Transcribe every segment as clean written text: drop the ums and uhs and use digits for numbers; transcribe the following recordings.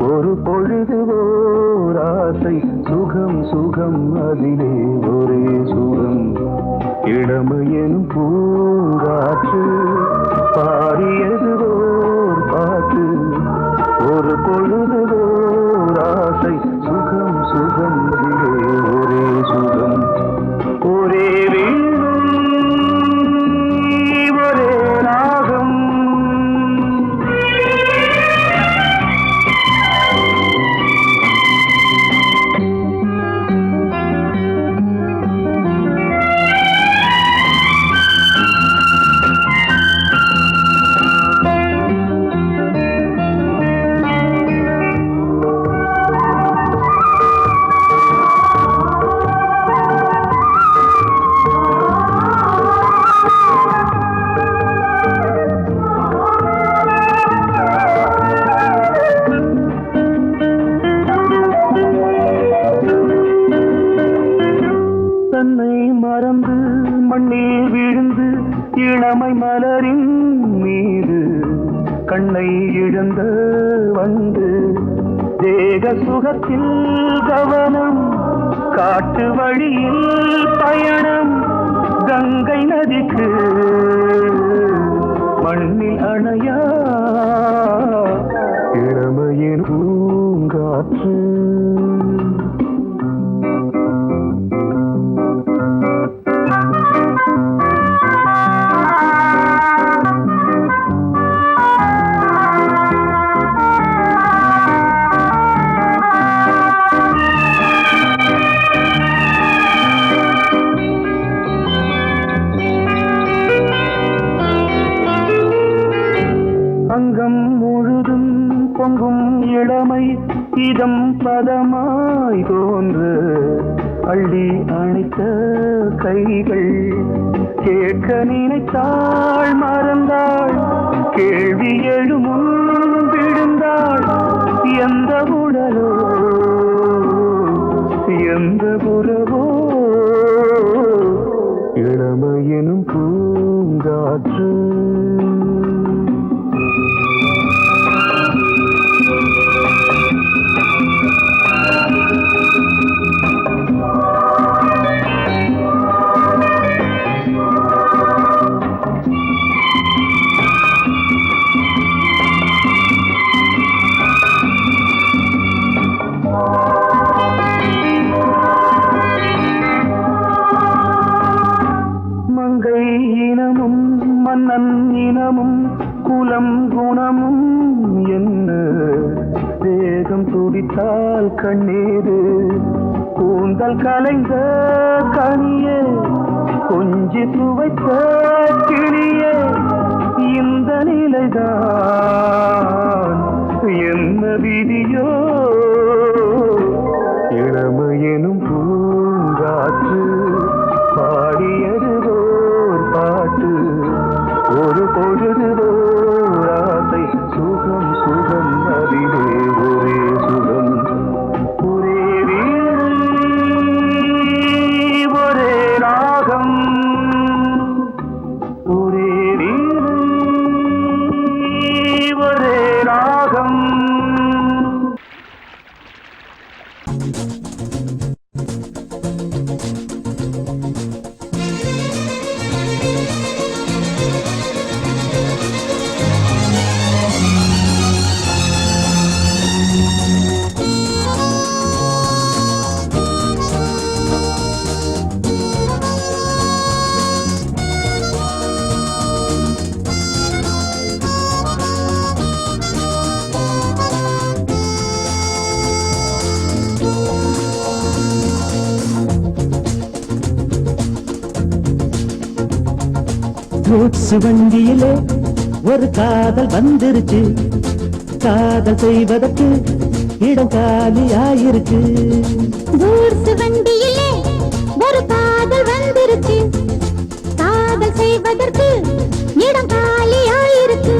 ஒரு பொழுது ஓர் ஆசை சுகம் சுகம் அதிலே ஒரே சுகம் இளமையெனும் பூங்காற்று பாடியது ஓர் பாட்டு ஒரு பொழுது ஓர் ஆசை சுகம் சுகம் அதிலே ஒரே சுகம் ஒரே இளமை மலரின் மீது கண்ணை இழந்த வந்து தேக சுகத்தில் கவனம் காட்டு வழியில் பயணம் கங்கை நதிக்கு மண்ணில் அணையா இளமையின் பூங்காற்று அங்கம் முழுதும் பொங்கும் இளமை இதம் பதமாய் தோன்று அள்ளி அணைத்த கைகள் கேட்க நினைத்தாள் மறந்தாள் கேள்வி எழுமுன் விழுந்தாள் எந்த உடலோ எந்த புறவோ இளமையெனும் பூங்காற்று மங்கை இனமும் மன்னன் இனமும் குலம் குணமும் என்ன தேகம் துடித்தால் கண்ணீரு கூந்தல் கலைந்த கனியே கொஞ்சி சுவைத்த கிளியே இந்த நிலைதான் என்ன விதியோ இளமையெனும் பூங்காற்று பாடியது ஓர் பாட்டு ஒரு பொழுது ஓர் ஆசை சுகம் சுகம் அதிலே ஒரே சுகம் ஒரே வீடு ஒரே ராகம் ஒரே வீடு ஒரே ராகம் கூட்ஸ் வண்டியிலே ஒரு காதல் வந்துருச்சு காதல் செய்வதற்கு இடம் காலியாயிருக்கு கூட்ஸ் வண்டியிலே ஒரு காதல் வந்துருச்சு காதல் செய்வதற்கு இடம் காலியாயிருக்கு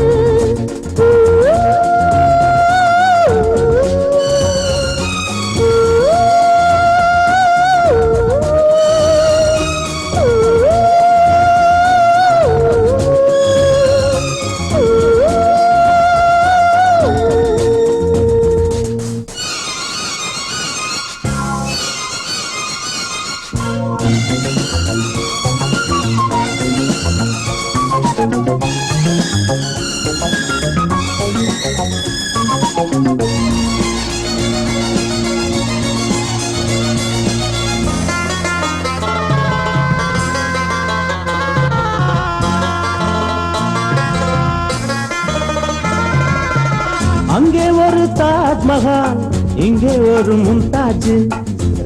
ஒரு தாஜ்மஹால் இங்கே ஒரு மும்தாஜ்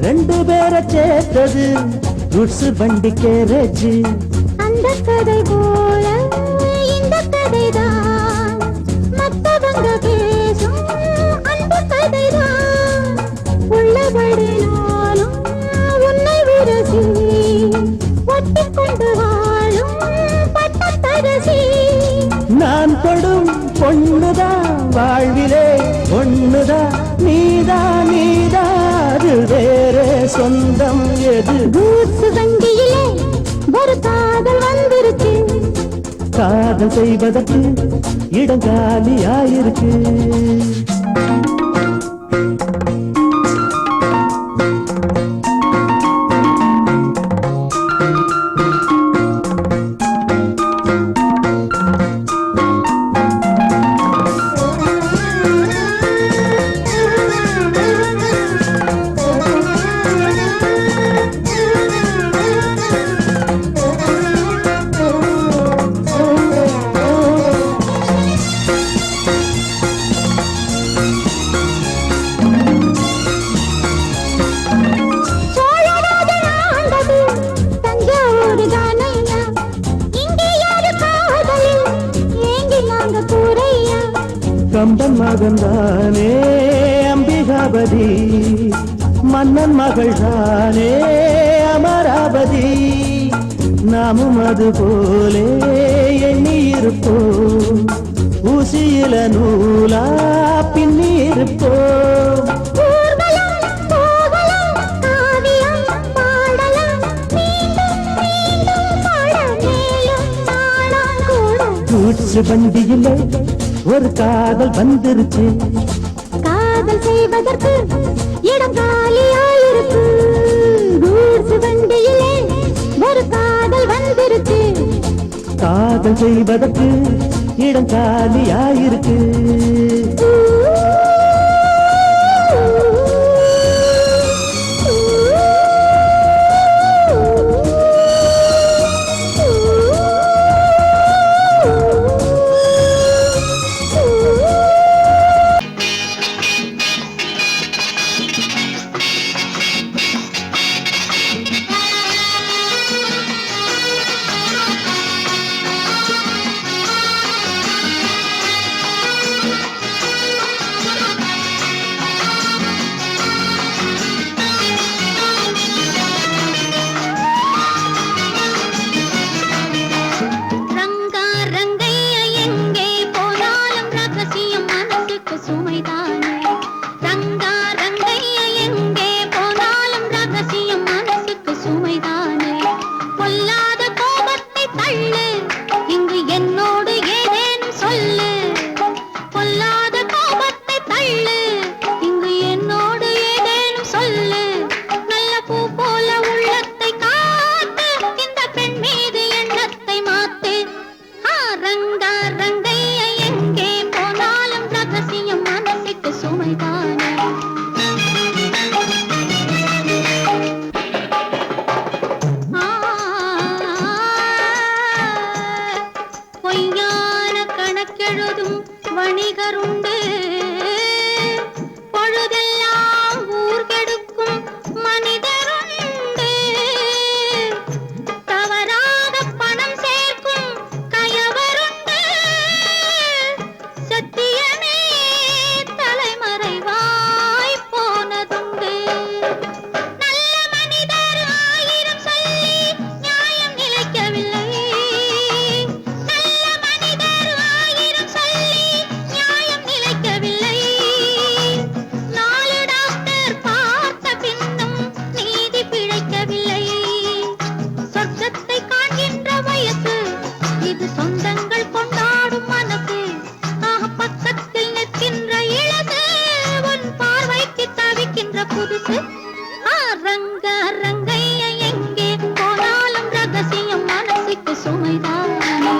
ரெண்டு பேரை சேர்த்தது குட்ஸ் வண்டி கேரேஜ் அந்த கதை போல இந்த கதைதான் மத்தவங்க பேசும் அந்த கதைதான் உள்ளபடி நானும் உன்னை விரசி ஒட்டிக்கொண்டு வாழும் பட்டத்தரசி நான் தொடும் பொண்ணுதான் வாழ்விலே ஒண்ணுதான் நீதா அது வேறே சொந்தம் எது கூத்து வண்டியிலே ஒரு காதல் வந்துருச்சு காதல் செய்வதற்கு இடம் காலியாயிருக்கு சோழராஜன் ஆண்டது தஞ்சாவூர் தானையா இங்கே யாரு காதலில் ஏங்கி நாங்க கூரையா கம்பன் மகன்தானே அம்பிகாபதி மன்னன் மகள் தானே அமராவதி நாமும் அது போலே எண்ணி இருப்போம் ஊசியில நூலா பின்னி இருப்போம் ஊர்வலம் போகலாம் காவியம் பாடலாம் மீண்டும் மீண்டும் பாட மேலும் நாளாம் கூட கூச்சு வண்டியிலே ஒரு காதல் வந்துருச்சு காதல் செய்வதற்கு இடம் காலியாயிருக்கு கூர்சு வண்டியிலே ஒரு காதல் வந்துருச்சு காதல் செய்வதற்கு இடம் காலியாயிருக்கு ரங்கா ரங்கையா எங்கே போனாலும் ரகசியம் மனசுக்கு சுமைதானே ரங்கா ரங்கையா எங்கே போனாலும் ரகசியம் மனசுக்கு சுமைதானே பொல்லாத கோபத்தை தள்ளு இங்கு என்னோடு ஏதேனும் சொல்லு பொல்லாத கோபத்தை தள்ளு இங்கு என்னோடு ஏதேனும் சொல்லு நல்ல பூ போல உள்ளத்தை காத்து இந்த பெண் மீது எண்ணத்தை மாத்து ரங்கா ரங்கையா எங்கே போனாலும் ரகசியம் மனசுக்கு சுமைதானே பொய்யான கணக்கெழுதும் வணிகருண்டு பொழுதெல்லாம் ஊர் கெடுக்கும் மனிதருண்டு தவறாக பணம் சேர்க்கும் கயவருண்டு சத்தியமே தலைமறைவாய் போனதுண்டு நல்ல மனிதர் ஆயிரம் சொல்லி நியாயம் நிலைக்கவில்லை நல்ல மனிதர் ஆயிரம் சொல்லி நியாயம் நிலைக்கவில்லை நாலு டாக்டர் பார்த்த பின்னும் நீதி பிழைக்கவில்லை சொர்க்கத்தை காண்கின்ற வயசு இது சொந்தங்கள் கொண்டாடும் மனசு பக்கத்தில் நிற்கின்ற இழகு உன் பார்வைக்கு தவிக்கின்ற புதுசு ரங்க ரங்கையா எங்கே போனாலும் ரகசியம் மனசுக்கு சுமைதானே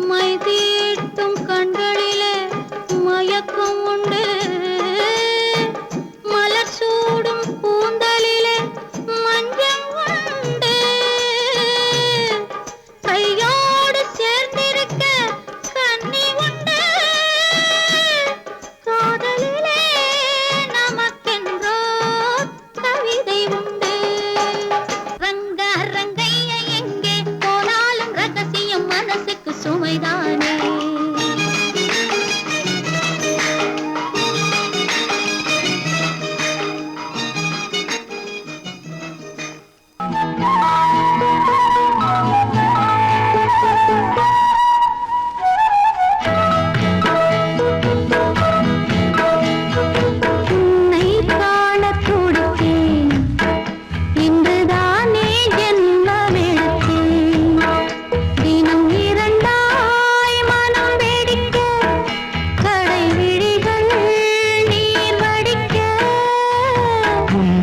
மை தீட்டும் கண்களிலே மயக்கம் உண்டு மலர் சூடும் பூ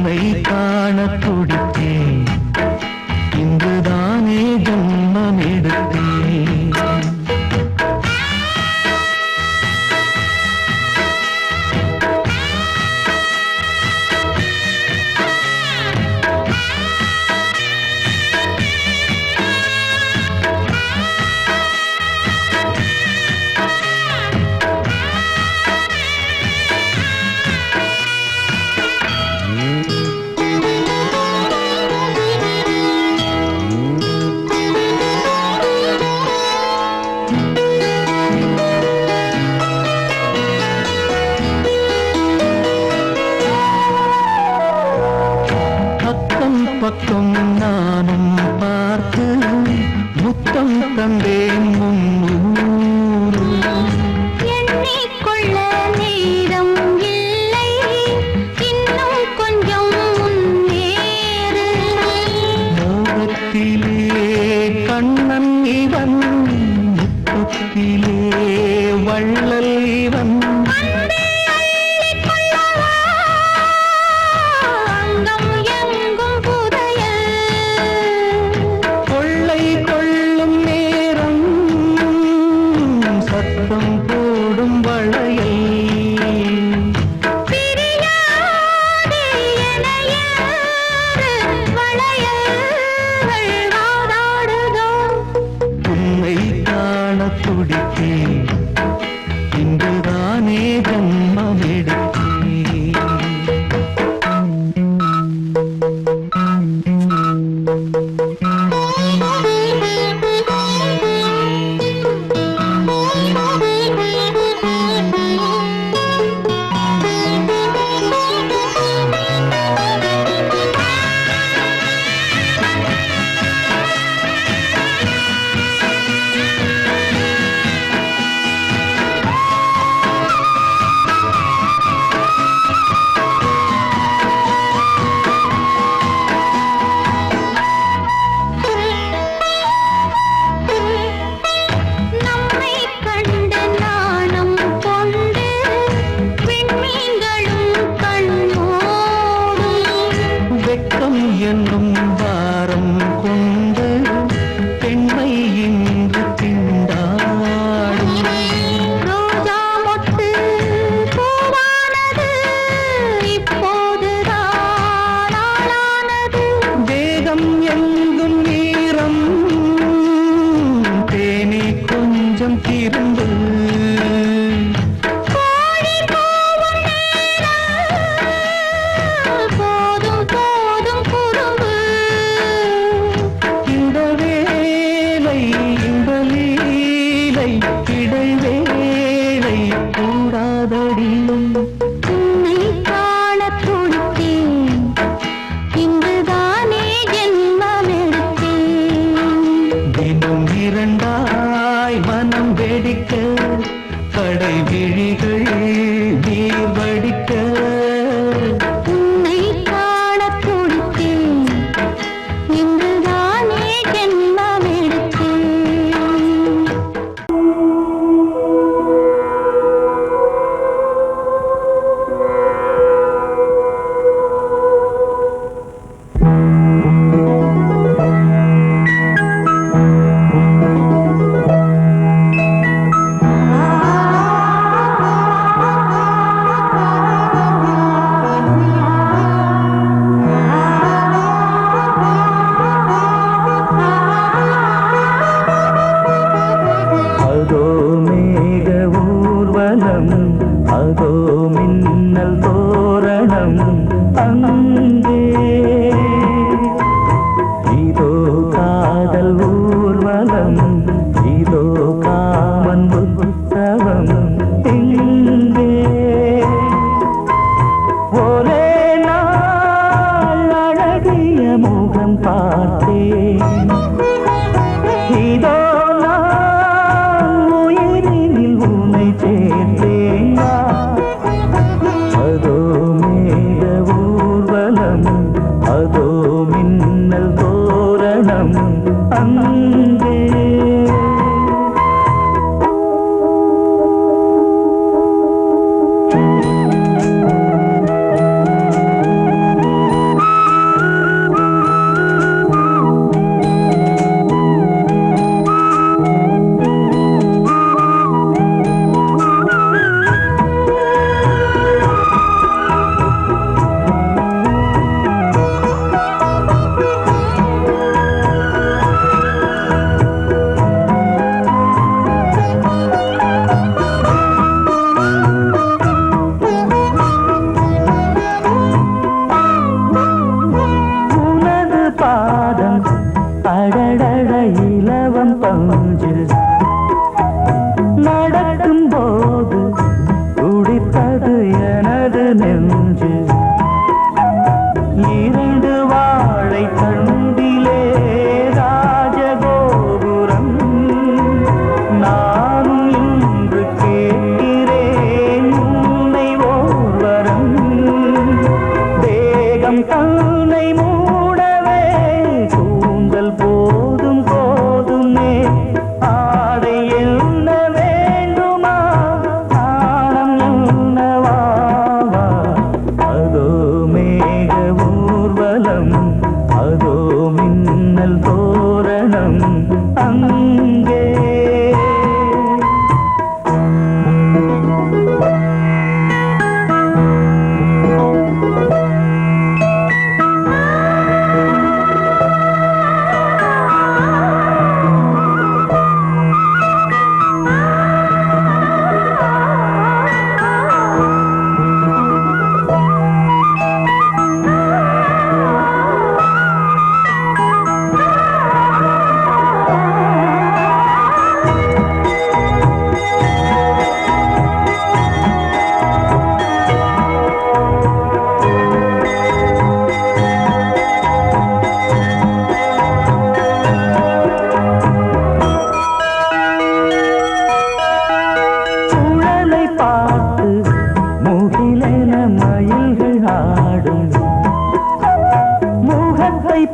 உன்னை காண துடித்தேன் இன்றுதானே ஜன்மம் எடுத்தேன் பக்கம் நானும் பார்த்து முத்தம் தந்தேன் முன்னூறு எண்ணிக்கொள்ள நேரம் இல்லை இன்னும் கொஞ்சம் முன்னேறு மோகத்திலே கண்ணன் இவன் முத்தத்திலே வள்ளல் இவன் இன்றுதானே ஜன்மம் எடுத்தேன் என்னும் வாரம் கொண்டு பெண்மை இன்று திண்டாடும் ரோஜா மொட்டு பூவானது இப்போதுதான் ஆளானது வேகம் எங்கும் நீரம் தேனி கொஞ்சம் திரும்பு இடைவேளை கூடாதடியும் உன்னை காண துடித்தேன் இங்குதானே ஜென்மம் எடுத்தேன் தினம் இரண்டாய் மனம் வெடிக்க கடை விழிகள் நீர் வடிக்க உன்னை காண துடித்தேன் இங்குதானே ஜென்மம் எடுத்தேன் அதோ மேக ஊர்வலம் அதோ மின்னல் தோரணம் அங்கே இதோ காதல் ஊர்வலம் இதோ காமன் உற்சவம் எங்கே ஒரே நாள் அழகிய முகம் பார்த்தேன் இதோ அதோ மேக ஊர்வலம் அதோ மின்னல் தோரணம் அங்கே பாதம் அடடட இலவம் பஞ்சு நடக்கும் போது துடித்தது எனது நெஞ்சு இரண்டு வாழை தண்டிலே ராஜகோபுரம் நானும் இன்று கேட்கிறேன் உன்னை ஓர்வரம் தேகம் தன்னை மூடவே கூந்தல் போதும் போதுமே ஆடை என்ன வேண்டுமா ஆனம் என்னவாவா அதோ மேக ஊர்வலம் அதோ மின்னல் தோரணம் அங்கே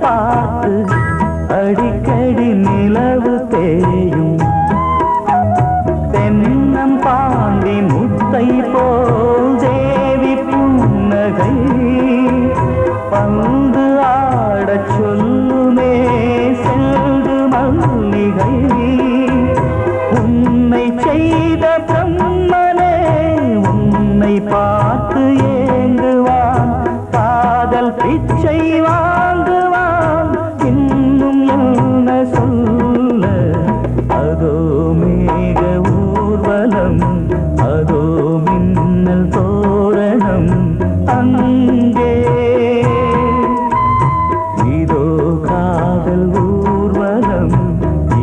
பார்த்து அடிக்கடி நிலவு தேயும் தென்னம் பாண்டி முத்தை போல் தேவி புன்னகை பந்து ஆடச் சொல்லுமே செல்து மல்லிகை உன்னை செய்த பிரம்மனே உன்னை பார்த்து ஏங்குவான் காதல் பிச்சை வாங்குவான் இன்னும் என்ன சொல்ல அதோ மேக ஊர்வலம் அதோ மின்னல் தோரணம் அங்கே இதோ காதல் ஊர்வலம்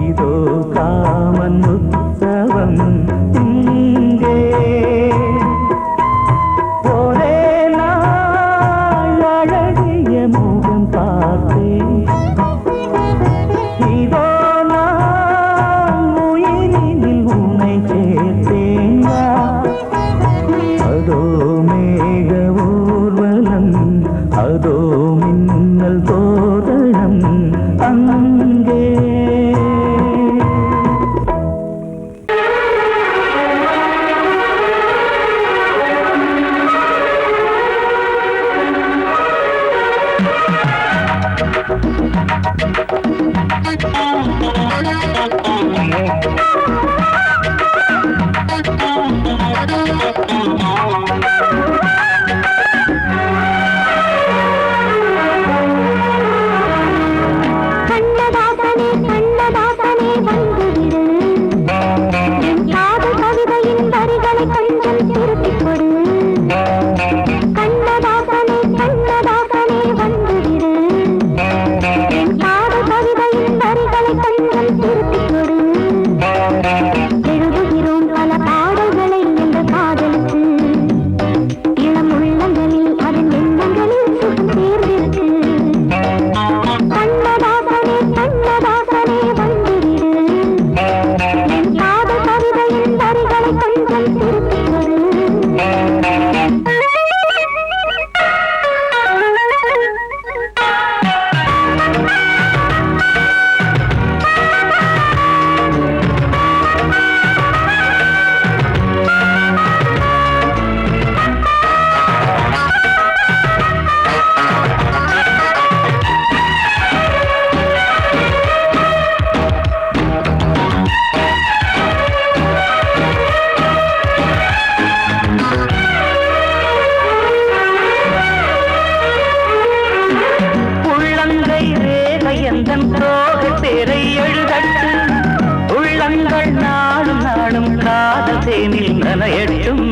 இதோ காமன் உற்சவம் இங்கே ஒரே நாள் அழகிய முகம் பார்த்தேன் இதோ நான் உயிரினில் உன்னை சேர்த்தேன் அதோ மேக ஊர்வலம் அதோ மின்னல் தோரணம் அங்கே தேனில் நனையட்டும்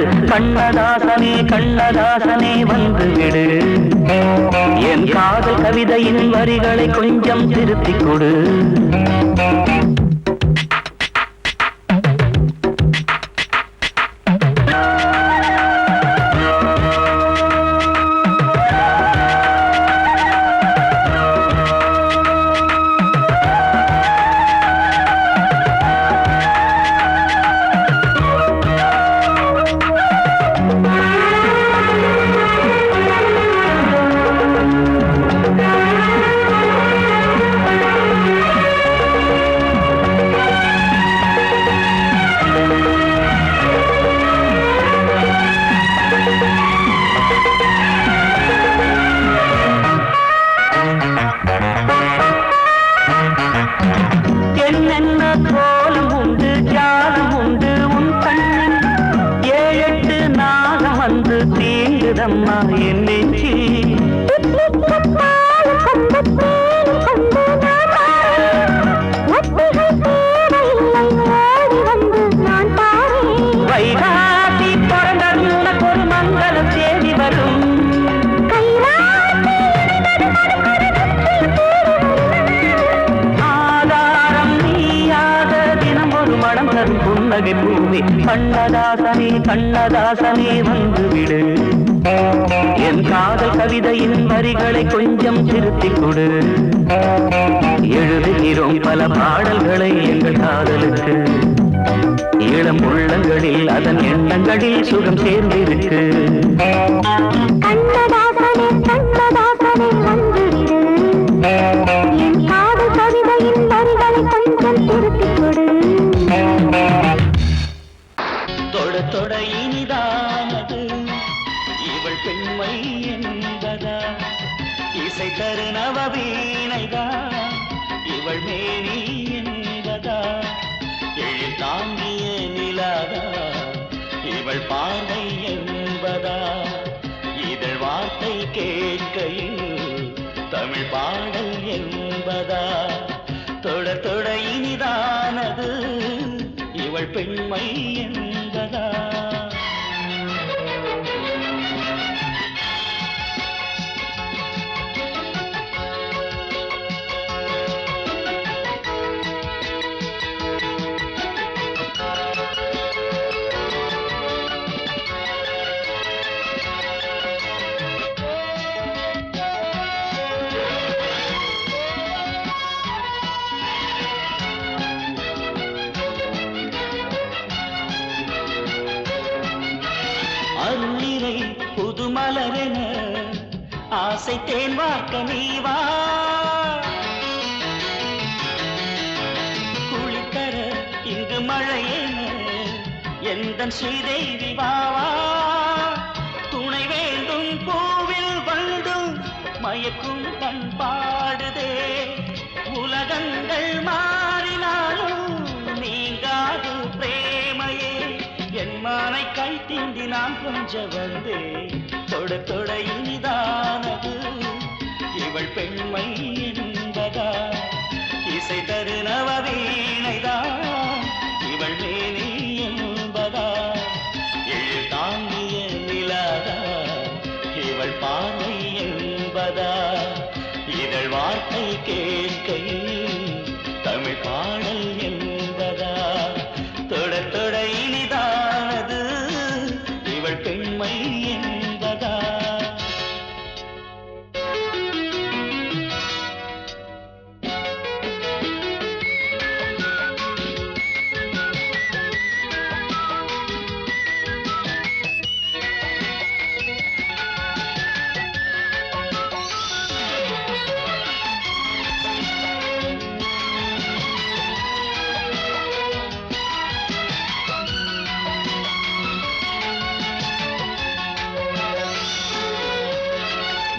மனசு கண்ணதாசனே கண்ணதாசனே வந்து விடு என் காதல் கவிதையின் வரிகளை கொஞ்சம் திருத்திக் கொடு என்னென்ன கோலம் உண்டு ஜாலம் உண்டு உன் கண்ணில் 7-8 நாகம் வந்து தீங்குதம்மா என் நெஞ்சி வைகாசி பிறந்த உனக்கு ஒரு மங்கள தேதி வரும் புன்னகை பூமி கண்ணதாசனே கண்ணதாசனே வந்து விடு என் காதல் கவிதையின் வரிகளை கொஞ்சம் திருத்திக் கொடு எழுதுகிறோம் பல பாடல்களை எங்கள் காதலுக்கு இளம் உள்ளங்களில் அதன் எண்ணங்களில் சுகம் சேர்ந்திருக்கு கண்ணதாசனே கண்ணதாசனே வந்து விடு என் காதல் கவிதையின் வரிகளை கொஞ்சம் திருத்திக் கொடு தொட தொட இனிதானது இவள் பெண்மை என்பதா இசை தரு நவவீணைதா இவள் மேனி என்பதா எழில் தாங்கிய நிலாதா இவள் பார்வை என்பதா இதழ் வார்த்தை கேட்கையில் தமிழ் பாடல் என்பதா தொட தொட இனிதானது இவள் பெண்மை என்பதா அருளிரை புதுமலரென ஆசை தேன் வார்க்க நீவா குளித்தர இங்கு மழையென எந்தன் ஸ்ரீதேவி வாவா துணை வேண்டும் பூவில் வந்தும் மயக்கும் பண்பாடுதே உலகங்கள் மாறினாலும் நீங்காது பிரேமையே என் மானை கை தீண்டி நான் கொஞ்ச வந்தே தொட தொட இனிதானது இவள் பெண்மை என்பதா இசை தரு நவவீணைதான் இவள் மேனி என்பதா எழில் தாங்கிய நிலாதா இவள் பார்வை என்பதா இதழ் வார்த்தை கேட்கையில் தமிழ் பாடல் என்பதா தொட தொட இனிதானது இவள் பெண்மை என்பதா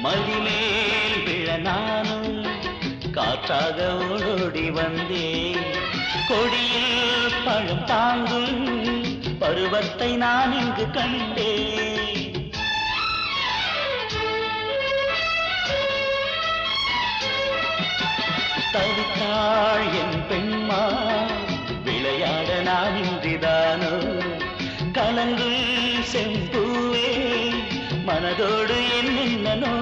மதிமேல் விழ நானும் காற்றாக ஓடோடி வந்தேன் கொடியில் பழம் தாங்கும் பருவத்தை நான் இங்கு கண்டேன் தவித்தாள் என் பெண்மா விளையாட நான் இன்றிதானோ கலங்கும் செம்பூவே மனதோடு என்னென்னோ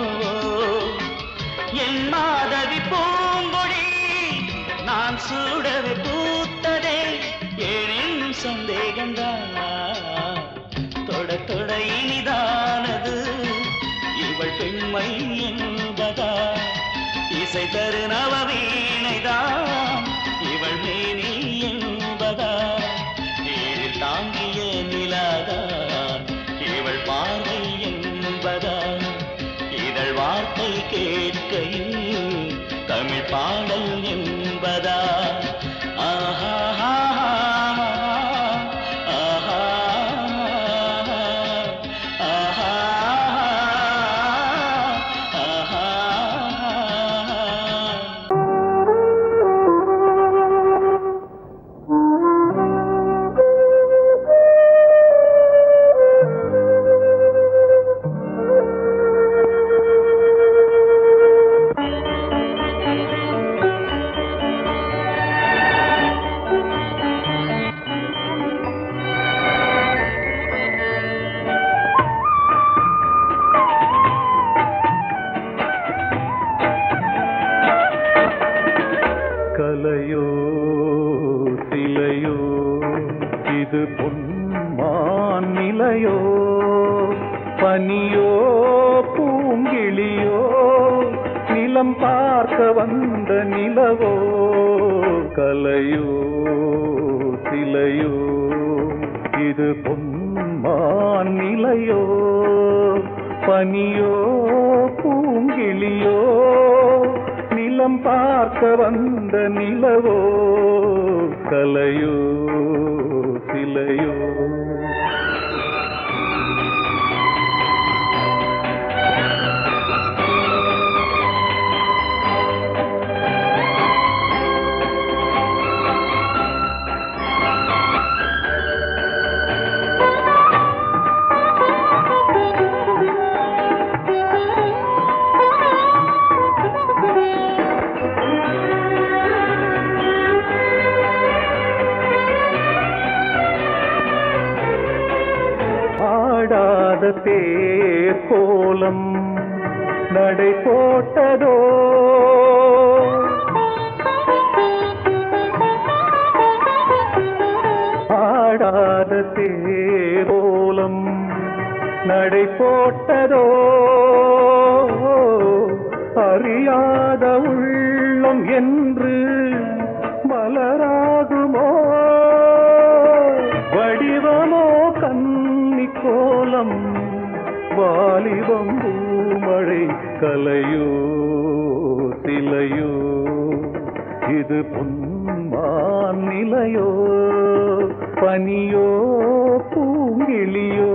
என் மாதவி பூங்கொடி நான் சூடவே பூத்ததே ஏனின் சந்தேகந்தான் தொட தொட இனிதானது இவள் பெண்மை என்பதா இசை தரு நவவீணைதான் இவள் மேனி என்பதா நீரில் தாங்கிய நிலாதான் இவள் பார்வை என்பதா இதழ் வார்த்தை கேட்கையில் தமிழ் பாடல் என்பதா ஆஹா கலையோ சிலையோ இது பொன்மான் நிலையோ பனியோ பூங்கிளியோ நிலம் பார்க்க வந்த நிலவோ கலையோ சிலையோ இது பொன்மான் நிலையோ பனியோ பூங்கிளியோ நிலம் பார்க்க வந்த நிலவோ கலையோ சிலையோ ஆடாத தேர் கோலம் நடை போட்டதோ ஆடாத தேர் கோலம் நடை போட்டதோ அறியாத உள்ளம் என்று மலராகுமோ வடிவமோ கன்னி கோலம் வாலிபம் பூமழை கலையோ சிலையோ இது பொன்மான் நிலையோ பனியோ பூங்கிளியோ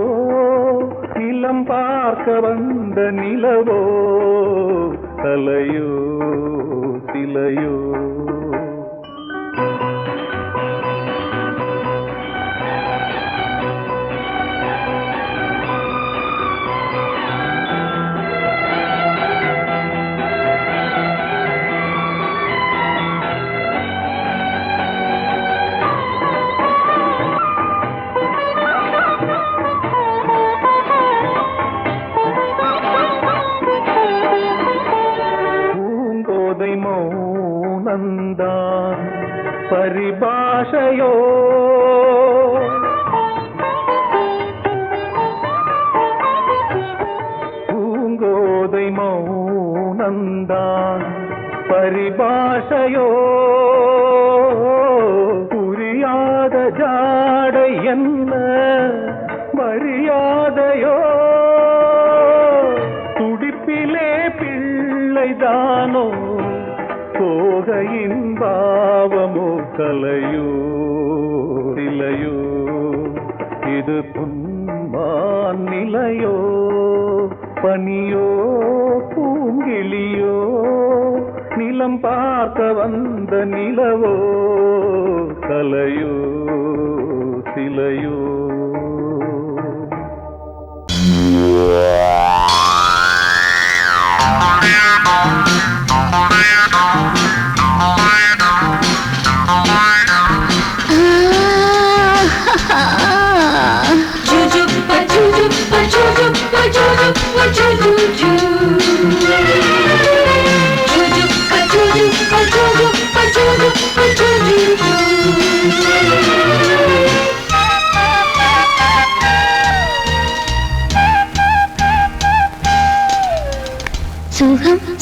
நிலம் பார்க்க வந்த நிலவோ கலையோ சிலையோ மௌனந்தான் பரிபாஷையோ பூங்கோதை மௌனந்தான் பரிபாஷையோ புரியாத ஜாடை என்ன மரியாதையோ துடிப்பிலே பிள்ளைதானோ சோகையின் பாவமோ கலையோ சிலையோ இது பொன்மான் நிலையோ பனியோ பூங்கிளியோ நிலம் பார்க்க வந்த நிலவோ கலையோ சிலையோ Juju,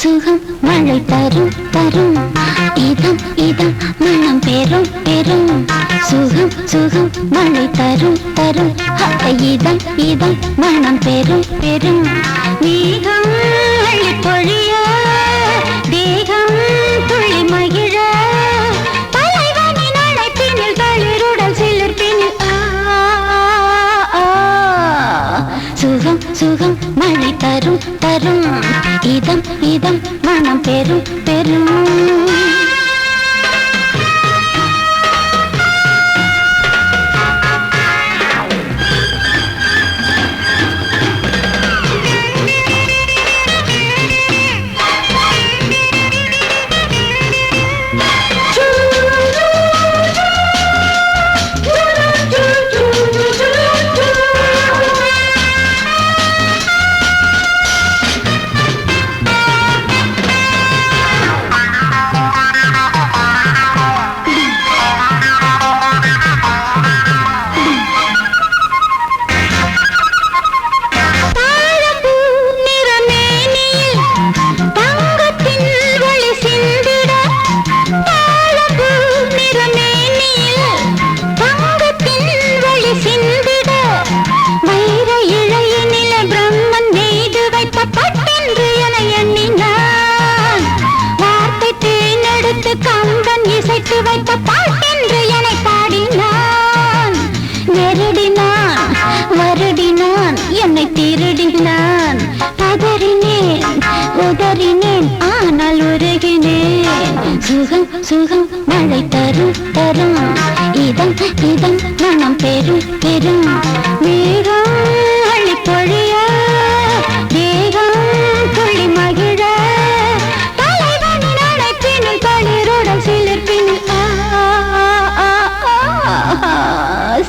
சுகம் மழை தரும் தரும் இதம் இதம் மனம் பெறும் பெறும் சுகம் சுகம் மழை தரும் தரும் இதம் இதம் மனம் பெறும் பெறும் மேகம் அள்ளி பொழிய தேகம் துள்ளி மகிழ தலைவனின் அழைப்பினில் தளிருடல் சிலிர்ப்பினில் சுகம் சுகம் மழை தரும் தரும் இதம் இதம் மனம் பெறும் பெறும் கம்பன் இசைத்து வைத்த பாட்டென்று என்னை பாடினான் நெருடினான் வருடினான் என்னை திருடினான் பதறினேன் உதறினேன் ஆனால் உருகினேன் சுகம் சுகம் மழை தரும் தரும் இதம் இதம் மனம் பெறும் பெறும் மேகம் அள்ளி பொழிய தேகம் துள்ளி மகிழ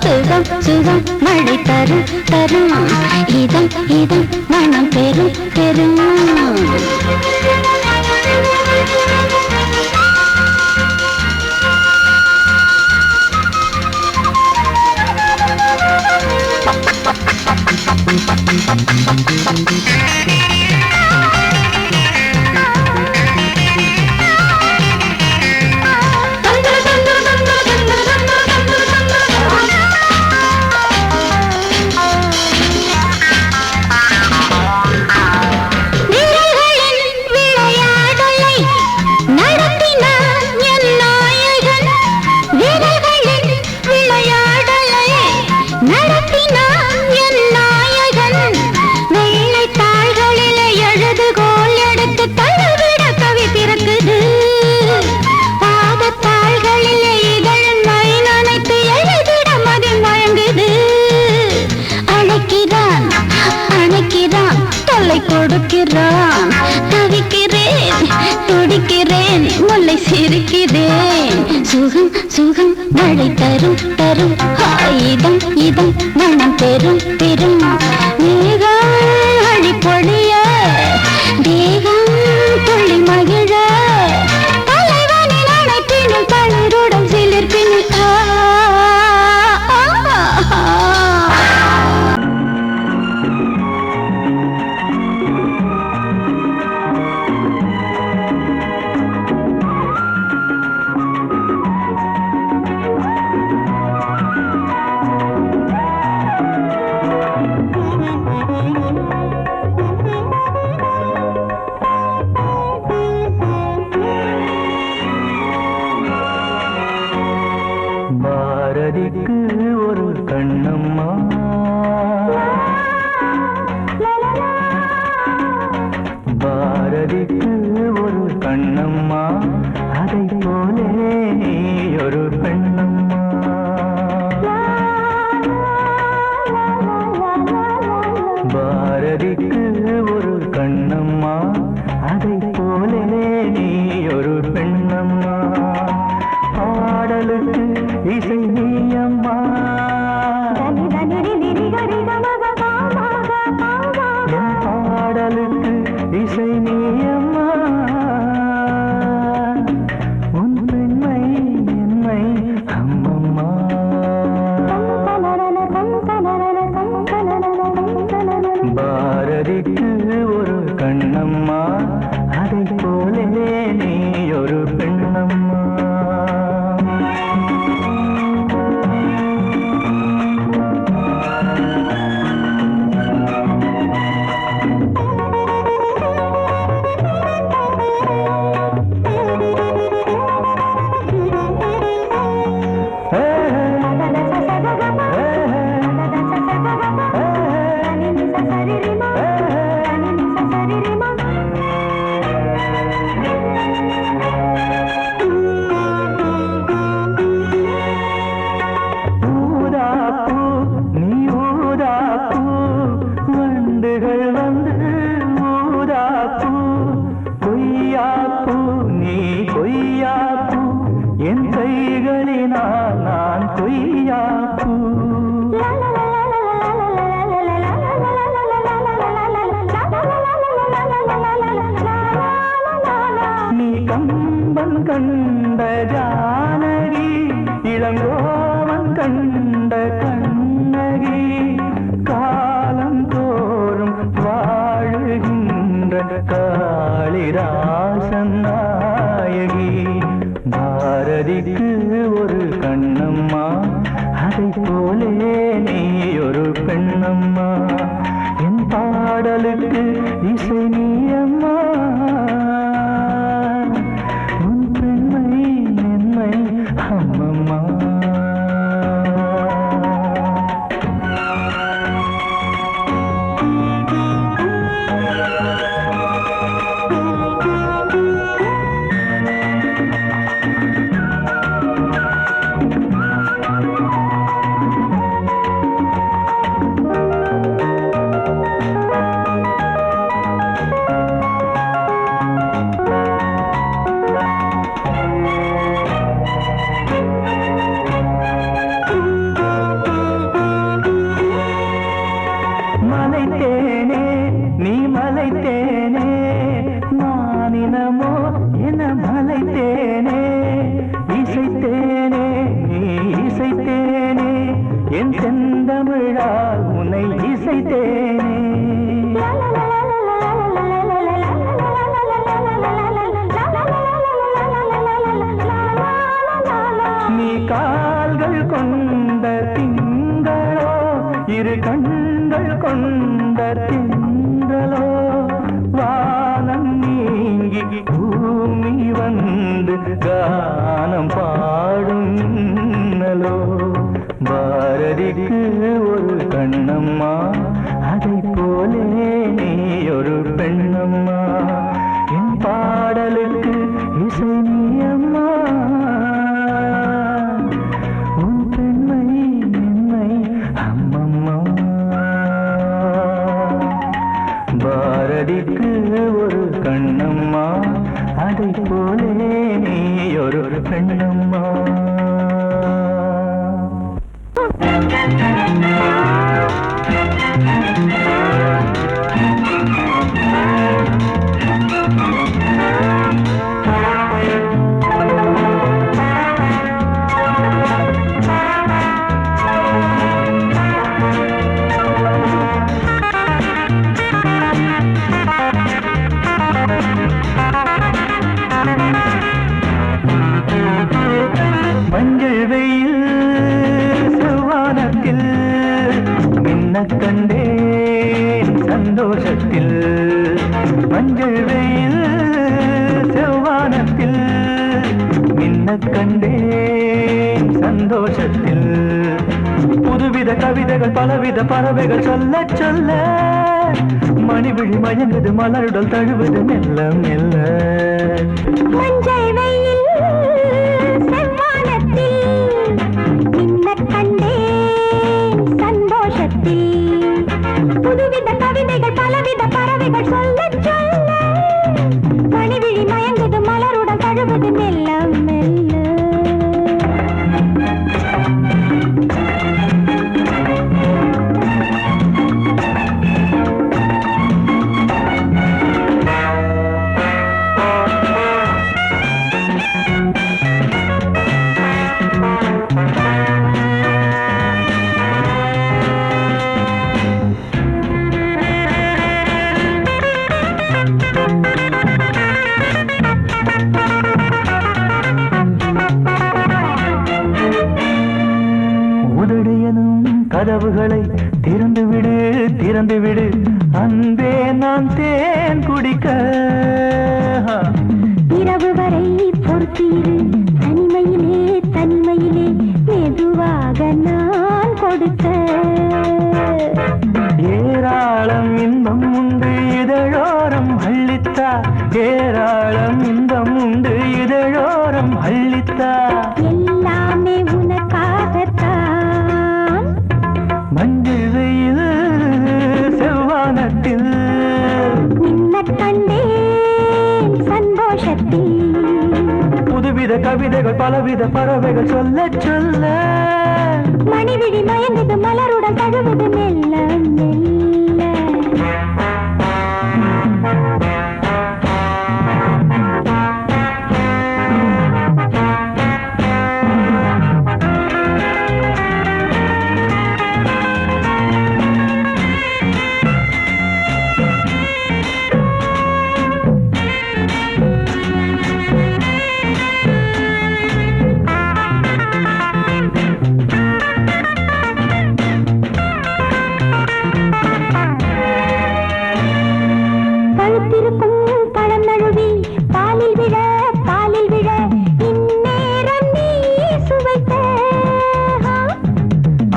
சுகம் சுகம் மழை தரும் தரும் இதம் இதம் மனம் பெறும் பெறும் கொடுக்கிறான் தவிக்கிறேன் துடிக்கிறேன் முல்லை சிரிக்கிறேன் சுகம் சுகம் மழை தரும் தரும் இதம் இதம் மனம் பெறும் பெறும் மேகம் அழி பொழிய தேகம் துள்ளி மகிழ தலைவனின் அழைப்பினில் தளிருடன் சிலிர்ப்பினில் பாரதிக்கு ஒரு கண்ணம்மா பாரதிக்கு ஒரு கண்ணம்மா அதை போலே நீ ஒரு பெண்ணம்மா பாரதிக்கு ஒரு கண்ணம்மா அதை போலே நீ ஒரு பெண்ணம்மா பாடலுக்கு இசை நீயம்மா பாடலுக்கு இசை நீயம்மா உன் பெண்மை என்னை அம்மம்மா பாரதிக்கு ஒரு கண்ணம்மா அதை கைகளினால் நான் கொய்யாப்பூ நீ கம்பன் கண்ட ஜானகி இளங்கோவன் கண்ட கண்ணகி காலம் தோறும் வாழுகின்ற காளிதாசன் நாயகி பாரதிக்கு ஒரு கண்ணம்மா அதை போலே நீ ஒரு பெண்ணம்மா என் பாடலுக்கு இசை நீ அம்மா உன் பெண்மை என்னை அம்மம்மா மலைத்தேனே நீ மலைத்தேனே நானினமோ என மலைத்தேனே இசைத்தேனே நீ இசைத்தேனே என் செந்தமிழால் உன்னை இசைத்தேனே நீ கால்கள் கொண்ட திங்களோ இரு கண்கள் கொண்ட திங்களோ வானம் நீங்கி பூமி வந்து கானம் பாடும் மின்னலோ பாரதிக்கு ஒரு கண்ணம்மா அதை போலே நீ ஒரு பெண்ணம்மா என் பாடலுக்கு இசை நீ அம்மா உன் பெண்மை என்னை அம்மம்மா பாரதிக்கு ஒரு கண்ணம்மா அதை போலே நீ ஒரு பெண்ணம்மா மஞ்சள் வெயில் செவ்வானத்தில் மின்ன கண்டேன் சந்தோஷத்தில் மஞ்சள் வெயில் செவ்வானத்தில் மின்ன கண்டேன் சந்தோஷத்தில் புதுவித கவிதைகள் பலவித பறவைகள் சொல்ல சொல்ல மணிவிழி மயங்குது மலருடல் தழுவுது மெல்ல மெல்ல மஞ்சள் வெயில் செவ்வானத்தில் மின்னக் கண்டேன் சந்தோஷத்தில் புதுவித கவிதைகள் பலவித பறவைகள் சொல்ல சொல்ல மணிவிழி மயங்குது மலருடன் தழுவுது மெல்ல மெல்ல கதவுகளை திறந்து விடு திறந்து விடு அன்பே நான் தேன் குடிக்க இரவு வரை பொறுத்தீரு தனிமையிலே தனிமையிலே மெதுவாக நான் கொடுக்க ஏராளம் இன்பம் உண்டு இதழோரம் அள்ளித்தா ஏராளம் இன்பம் உண்டு இதழோரம் அள்ளித்தா எல்லாமே உனக்காகத்தான் மஞ்சள் வெயில் செவ்வானத்தில் மின்னக் கண்டேன் சந்தோஷத்தில் புதுவித கவிதைகள் பலவித பறவைகள் சொல்ல சொல்ல மணிவிழி மயங்குது மலருடன் தழுவுது மெல்ல மெல்ல.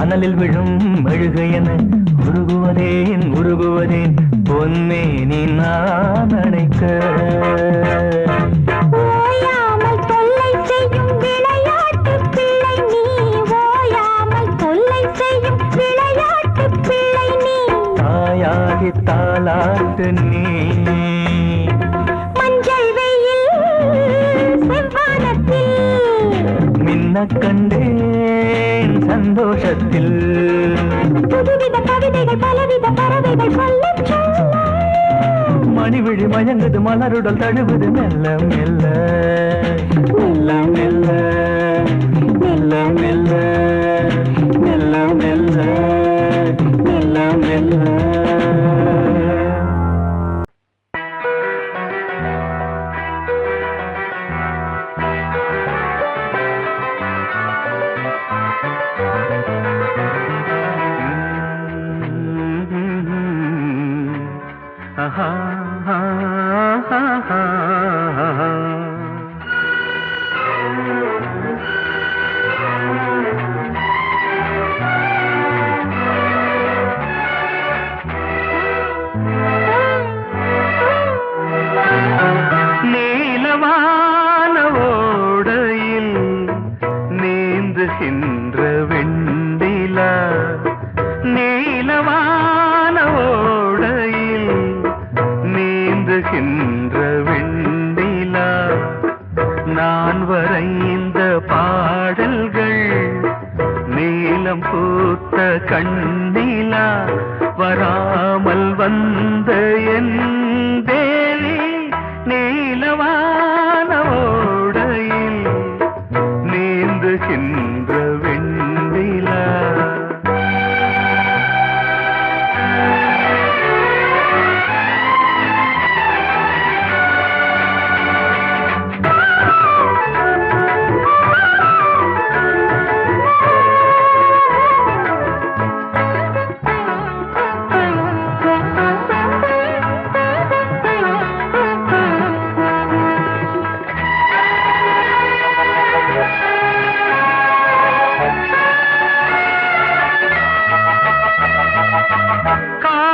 அனலில் விழும் மெழுகையன உருகுவதேன் உருகுவதேன் பொன்னே நீ நான் அணைக்க. ஓயாமல் தொல்லை செய்யும் விளையாட்டு பிள்ளை நீ, ஓயாமல் தொல்லை செய்யும் விளையாட்டு பிள்ளை நீ. தாயாகி தாளாட்டு நீ மஞ்சள் வெயில் செவ்வானத்தில் மின்ன கண்டேன் சந்தோஷத்தில். புதுவித கவிதைகள் பலவித பறவைகள் சொல்லச் சொல்ல மணிவிழி மயங்குது மலருடல் தழுவுது மெல்ல மெல்ல மெல்ல மெல்ல மெல்ல மெல்ல மெல்ல மெல்ல மெல்ல மெல்ல. நீலவான ஓடையில் நீந்துகின்ற வெண்டிலா, நீலவான ஓடையில் நீந்துகின்ற வெண்டிலா, நான் வரைந்த பாடல்கள் நீலம் பூத்த கண்ணிலா, வராமல் வந்த என் தேவி நீலவான ஓடையில் நீந்துகின்ற வெண்ணிலா.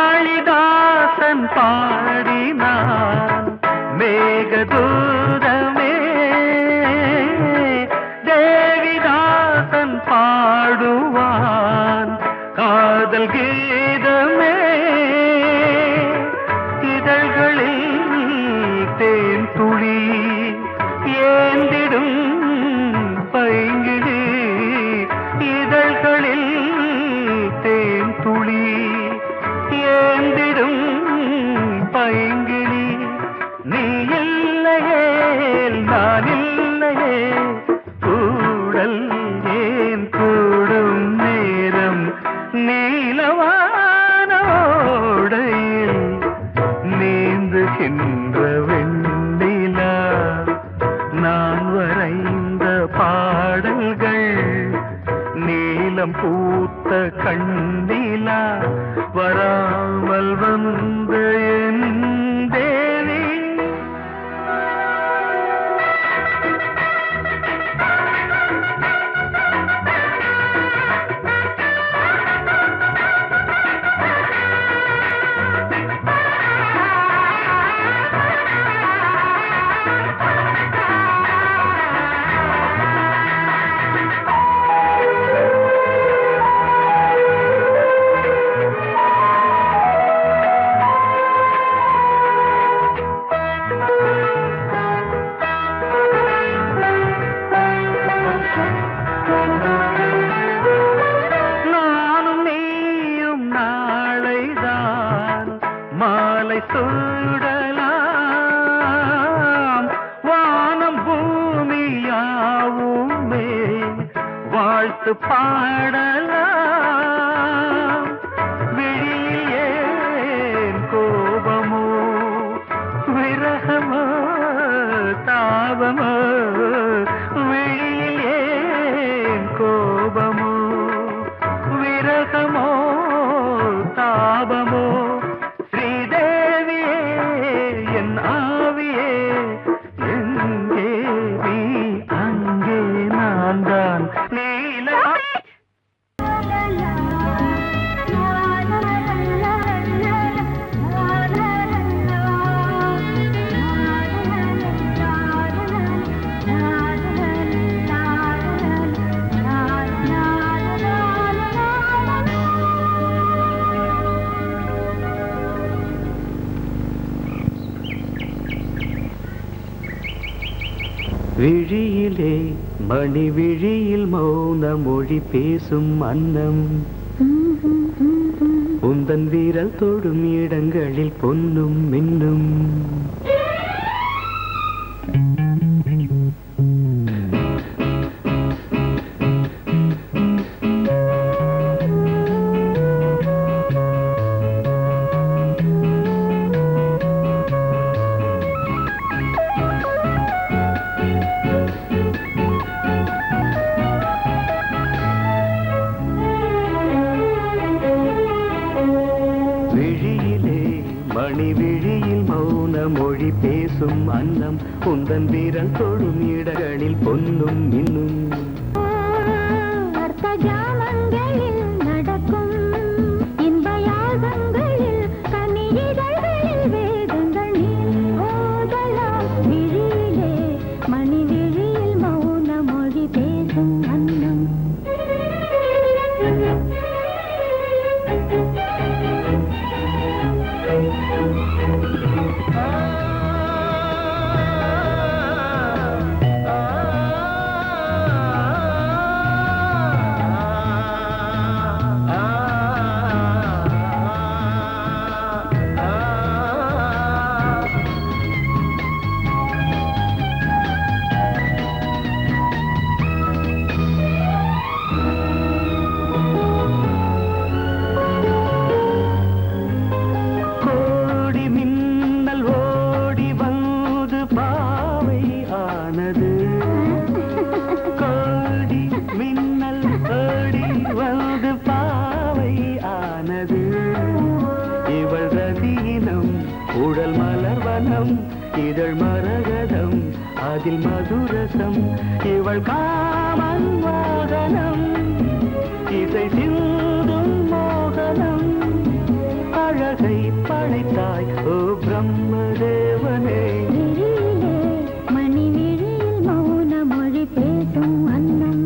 காளிதாசன் பாடினான் மேகதூதமே, தேவிதாசன் பாடுவான் காதல் கீதமே. இதழ்களில் தேன் துளி ஏந்திடும் பைங்கிழி, இதழ்களில் தேன் துளி ஏந்திடும் பைங்கிளி. நீ இல்லையே நான் இல்லையே கூடல் ஏன் கூடும் நேரம், நீலவான ஓடையில் நீந்துகின்ற வெண்ணிலா, நான் வரைந்த பாடல்கள் நீலம் பூத்த கண்ணிலா, வராமல் வந்த என் தேவி. தேகமோ தாபமோ ஸ்ரீதேவியே என் ஆவியே எங்கே நீ அங்கே நான் தான் நீல விழியிலே மணி விழியில் மௌன மொழி பேசும் அன்னம் உந்தன் வீரல் தொடும் இடங்களில் பொன்னும் மின்னும் மணி விழியில் மௌன மொழி பேசும் அன்னம் உந்தன் வீரல் தொடும் இடங்களில் பொன்னும் மின்னும் அர்த்தஜாமங்களில் நடக்கும் இன்ப யாகங்களில் கனியிதழ்களில் வேதங்கள் நீ ஓதலாம் விழியிலே மணி விழியில் மௌன மொழி பேசும் அன்னம் உடல் மலர்வனம் இதழ் மரகதம் அதில் மதுரசம் இவள் காமன் வாகனம் இசை சிந்தும் மோகனம் அழகை படைத்தாய் ஓ பிரம்மதேவனே மணி விழியில் மௌன மொழி பேசும் அன்னம்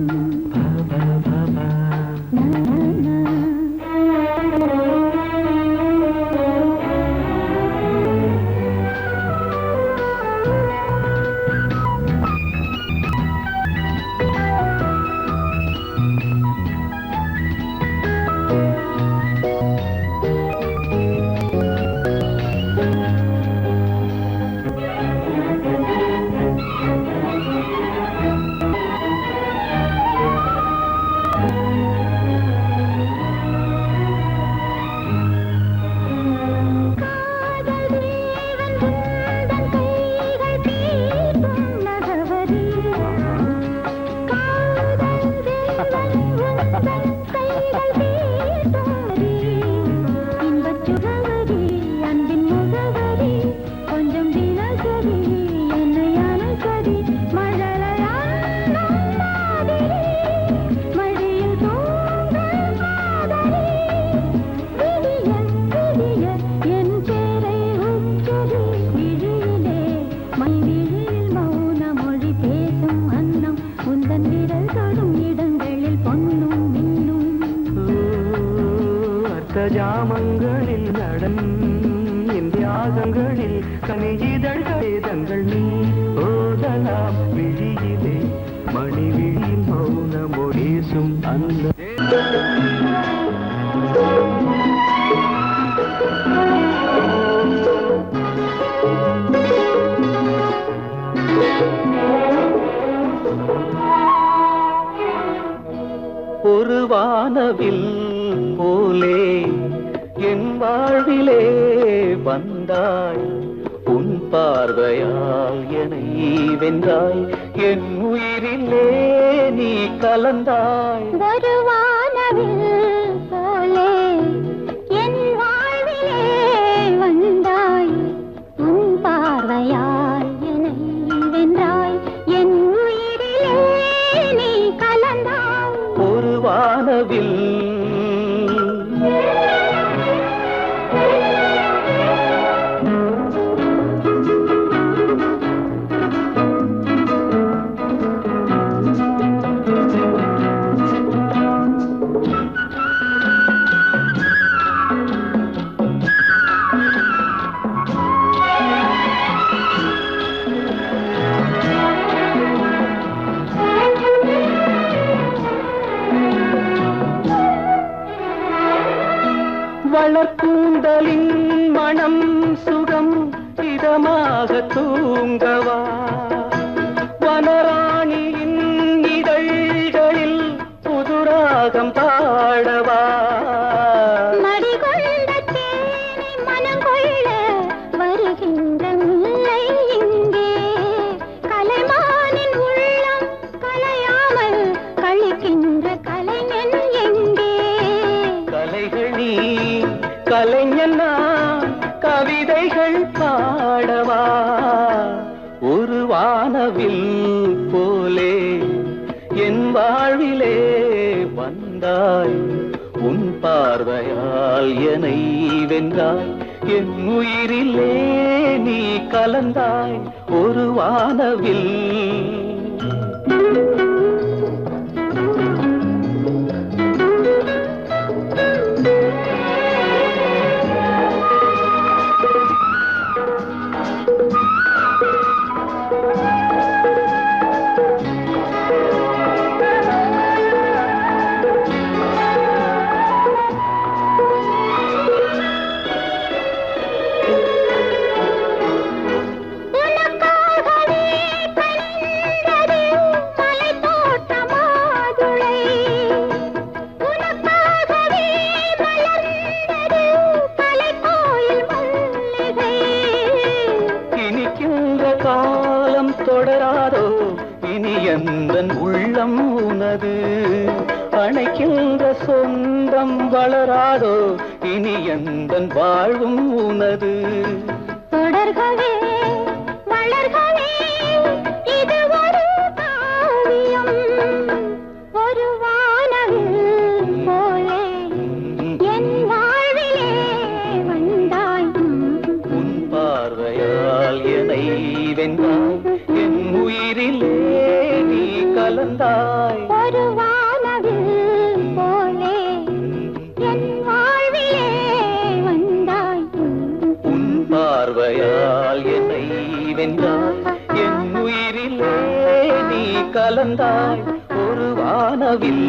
ஜாமங்களில் நடன் இந்தியாகங்களில் கனியிதழ் வேதங்கள் நீ ஓதலாம் விழியிலே மணி விழியில் மௌன மொழிசும் அந்த ஒரு வானவில் போலே என் வாழ்விலே வந்தாய் உன் பார்வையால் என்னை வென்றாய் என் உயிரிலே நீ கலந்தாய் ஒரு வானவில் போலே வளர்க்கூந்தலின் மனம் சுகம் இதமாக தூங்கவா வனராணியின் இதழ்களில் புதுராகம் பாடவா மடிகொண்ட தேனை மனம் கொள்ள வருகின்ற முல்லை இங்கே கலைமானின் உள்ளம் கலையாமல் கழிக்கின்ற கலைஞன் எங்கே கலைகள் நீ கலைஞன் நான் கவிதைகள் பாடவா ஒரு வானவில் போலே என் வாழ்விலே வந்தாய் உன் பார்வையால் என்னை வென்றாய் என் உயிரிலே நீ கலந்தாய் ஒரு வானவில் காலம் தொடராதோ இனி எந்தன் உள்ளம் உனது அணைக்கின்ற சொந்தம் வளராதோ இனி எந்தன் வாழ்வும் உனது தொடர்கவே வளர்கவே இது ஒரு காவியம் ஒரு வானவில் போலே என் வாழ்விலே வந்தாய் உன் பார்வையால் என்னை வென்றாய் என் உயிரிலே நீ கலந்தாய் ஒரு வானவில் போலே என் வாழ்விலே வந்தாய் உன் பார்வையால் என்னை வென்றாய் என் உயிரிலே நீ கலந்தாய் ஒரு வானவில்